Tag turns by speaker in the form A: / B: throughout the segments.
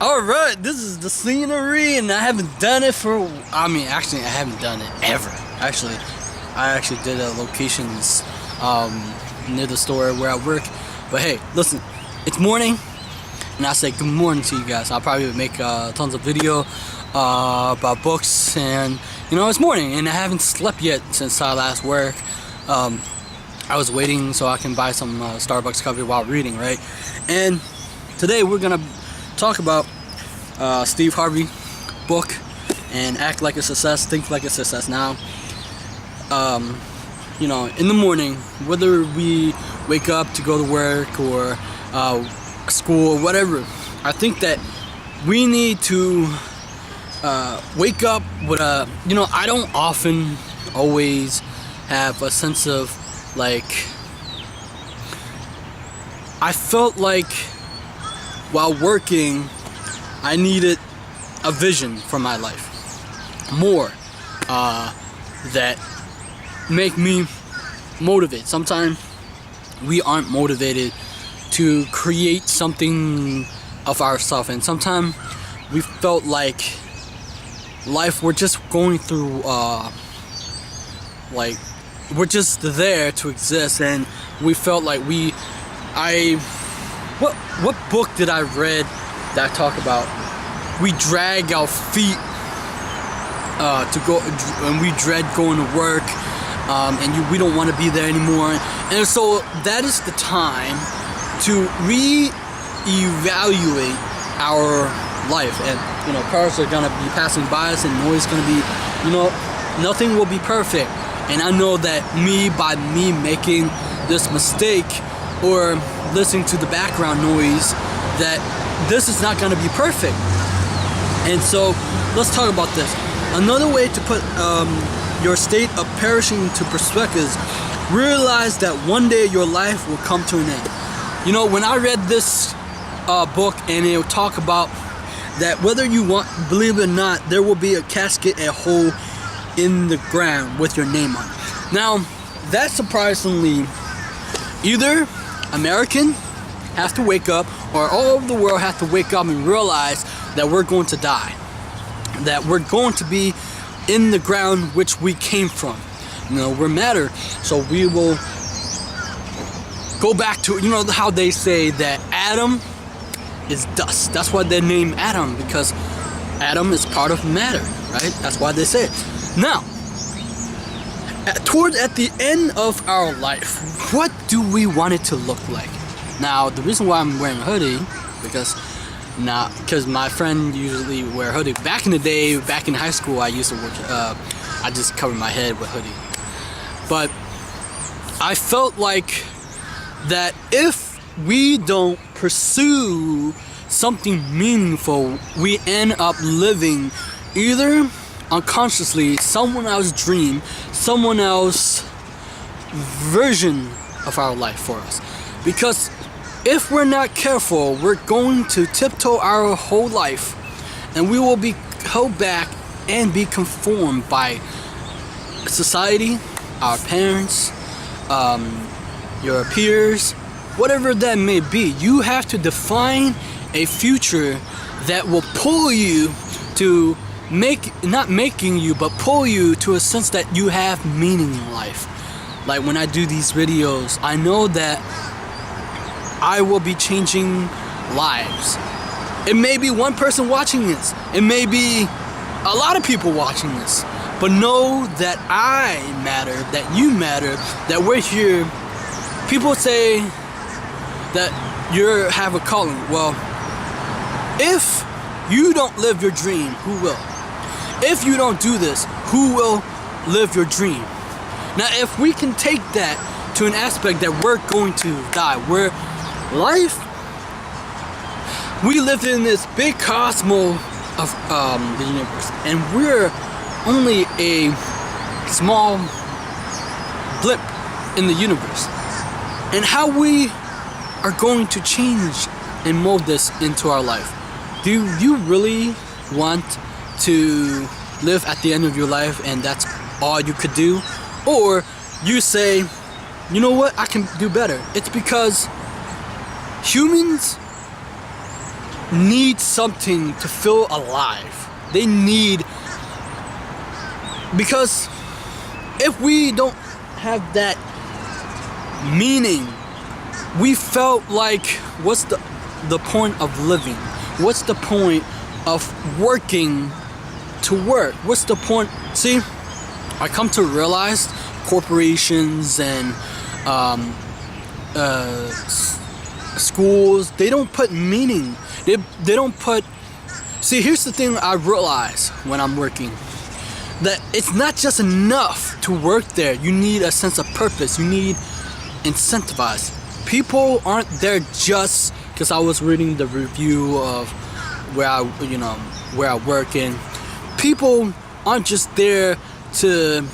A: Alright, this is the scenery, and I haven't done it actually, I haven't done it ever. I actually did locations near the store where I work. But hey, listen, it's morning, and I say good morning to you guys. I'll probably make tons of video about books, and it's morning, and I haven't slept yet since I last work. I was waiting so I can buy some Starbucks coffee while reading, right? And today we're gonna talk about Steve Harvey book and Act Like a Success, Think Like a Success. Now, in the morning, whether we wake up to go to work or school or whatever, I think that we need to wake up with a, I don't often always have a sense of I felt like while working I needed a vision for my life, more that make me motivated. Sometimes we aren't motivated to create something of ourselves, and sometimes we felt like life, we're just going through we're just there to exist, and we felt like what book did I read that talk about we drag our feet to go, and we dread going to work, and we don't want to be there anymore. And so that is the time to reevaluate our life. And cars are gonna be passing by us, and noise is gonna be, nothing will be perfect. And I know that by me making this mistake or listening to the background noise, that this is not going to be perfect. And so let's talk about this. Another way to put your state of perishing into perspective is realize that one day your life will come to an end. When I read this book, and it will talk about that whether you believe it or not, there will be a casket, a hole in the ground with your name on it. Now, that surprisingly, either American have to wake up, or all over the world have to wake up and realize that we're going to die, that we're going to be in the ground which we came from. We're matter, so we will go back to, how they say that Adam is dust. That's why they name Adam, because Adam is part of matter, right? That's why they say it. Now, at the end of our life, what do we want it to look like? Now, the reason why I'm wearing a hoodie, because my friend usually wear a hoodie. Back in the day, back in high school, I used to work, I just covered my head with hoodie. But I felt like that if we don't pursue something meaningful, we end up living either unconsciously someone else's dream, someone else's version of our life for us. Because if we're not careful, we're going to tiptoe our whole life, and we will be held back and be conformed by society, our parents, your peers, whatever that may be. You have to define a future that will pull you to not making you, but pull you to a sense that you have meaning in life. Like when I do these videos, I know that I will be changing lives. It may be one person watching this, it may be a lot of people watching this, but know that I matter, that you matter, that we're here. People say that you have a calling. Well, if you don't live your dream, who will? If you don't do this, who will live your dream? Now, if we can take that to an aspect that we're going to die, where life, we live in this big cosmos of the universe, and we're only a small blip in the universe. And how we are going to change and mold this into our life. Do you really want to live at the end of your life and that's all you could do? Or you say, you know what, I can do better. It's because humans need something to feel alive. They need, because if we don't have that meaning, we felt like, what's the point of living? What's the point of working to work? What's the point? See, I come to realize corporations and schools, they don't put meaning. They don't put. See, here's the thing I realize when I'm working, that it's not just enough to work there. You need a sense of purpose. You need incentivize. People aren't there just because I was reading the review of where I work, and people aren't just there to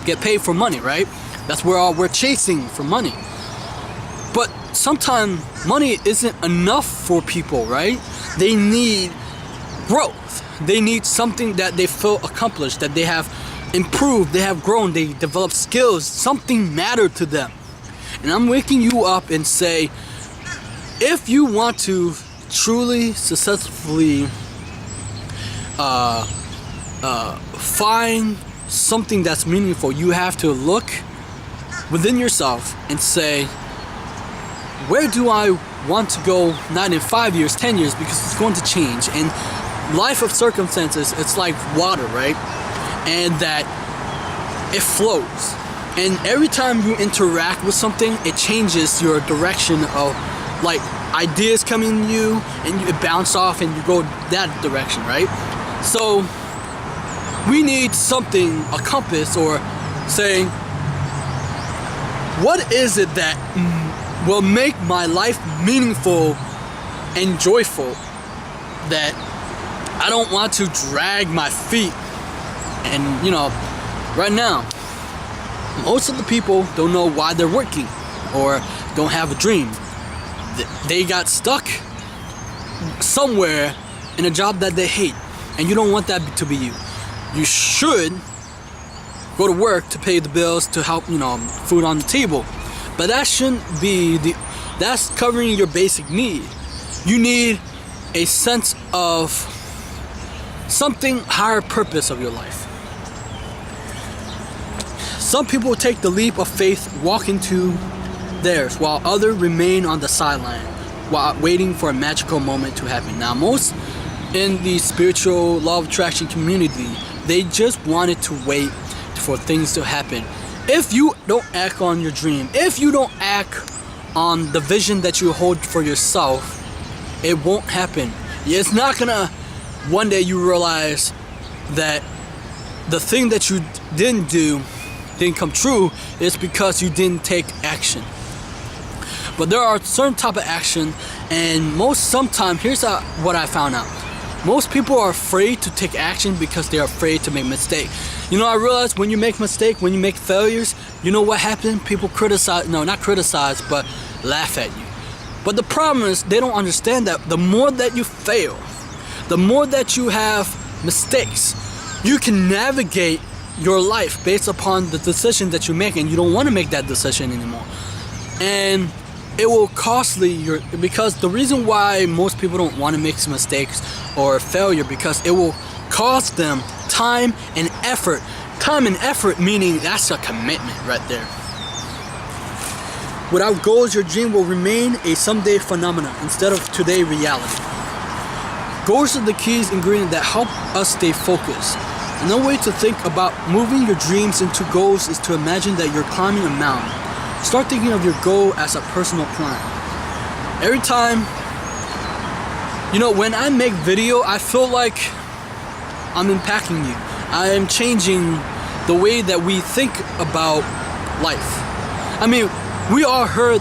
A: get paid for money, right? That's where we're chasing for money. But sometimes money isn't enough for people, right? They need growth. They need something that they feel accomplished, that they have improved, they have grown, they develop skills, something mattered to them. And I'm waking you up and say, if you want to truly successfully find something that's meaningful, you have to look within yourself and say, where do I want to go, not in 5 years, 10 years, because it's going to change. And life of circumstances, it's like water, right? And that it flows. And every time you interact with something, it changes your direction of, like, ideas coming to you, and it bounce off and you go that direction, right? So we need something, a compass, or saying, what is it that will make my life meaningful and joyful, that I don't want to drag my feet. And right now, most of the people don't know why they're working or don't have a dream. They got stuck somewhere in a job that they hate, and you don't want that to be you. You should go to work to pay the bills, to help, food on the table. But that shouldn't be that's covering your basic need. You need a sense of something higher purpose of your life. Some people take the leap of faith, walk into theirs, while others remain on the sideline while waiting for a magical moment to happen. Now, most in the spiritual law of attraction community, they just wanted to wait for things to happen. If you don't act on your dream, if you don't act on the vision that you hold for yourself, it won't happen. It's not gonna, one day you realize that the thing that you didn't do didn't come true, is because you didn't take action. But there are certain type of action, and sometimes, here's what I found out. Most people are afraid to take action because they're afraid to make mistakes. I realized when you make mistakes, when you make failures, you know what happens? People criticize, not criticize, but laugh at you. But the problem is, they don't understand that the more that you fail, the more that you have mistakes, you can navigate your life based upon the decision that you make, and you don't want to make that decision anymore. And it will costly because the reason why most people don't want to make some mistakes or failure, because it will cost them time and effort. Time and effort, meaning that's a commitment right there. Without goals, your dream will remain a someday phenomenon instead of today reality. Goals are the keys ingredient that help us stay focused. Another way to think about moving your dreams into goals is to imagine that you're climbing a mountain. Start thinking of your goal as a personal climb. Every time, when I make video, I feel like I'm impacting you. I am changing the way that we think about life. I mean, we all heard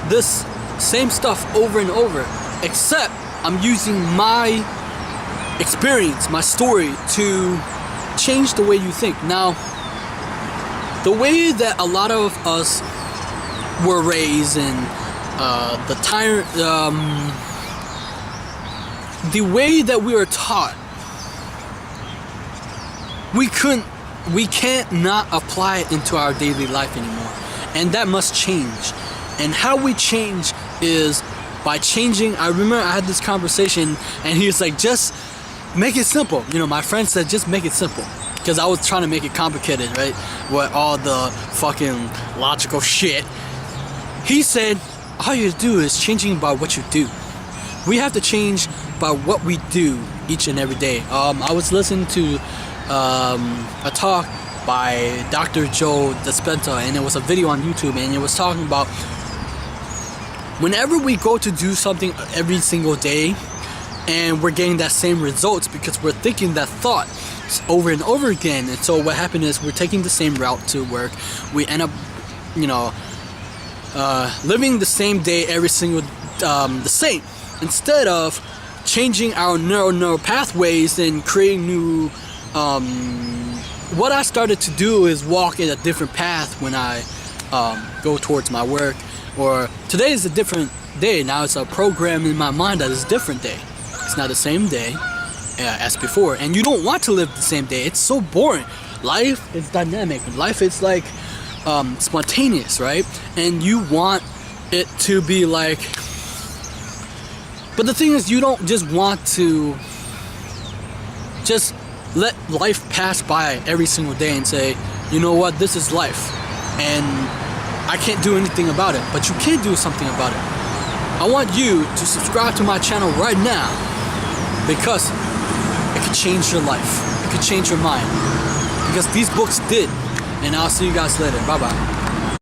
A: this same stuff over and over, except I'm using my experience, my story, to change the way you think. Now, the way that a lot of us were raised, and the way that we were taught, we can't not apply it into our daily life anymore, and that must change. And how we change is by changing. I remember I had this conversation and he was like, just make it simple. You know, my friend said, just make it simple. Because I was trying to make it complicated, right? With all the fucking logical shit. He said, all you do is changing by what you do. We have to change by what we do each and every day. I was listening to a talk by Dr. Joe Dispenza, and it was a video on YouTube, and it was talking about whenever we go to do something every single day and we're getting that same results because we're thinking that thought over and over again. And so what happened is we're taking the same route to work. We end up, you know, living the same day every single the same, instead of changing our neural pathways and creating new. What I started to do is walk in a different path when I go towards my work. Or today is a different day. Now it's a program in my mind that is a different day. It's not the same day as before. And you don't want to live the same day. It's so boring. Life is dynamic. Life is like spontaneous, right? And you want it to be like. But the thing is, you don't just want to just let life pass by every single day and say, you know what, this is life. And I can't do anything about it, but you can do something about it. I want you to subscribe to my channel right now because it could change your life. It could change your mind. Because these books did. And I'll see you guys later. Bye-bye.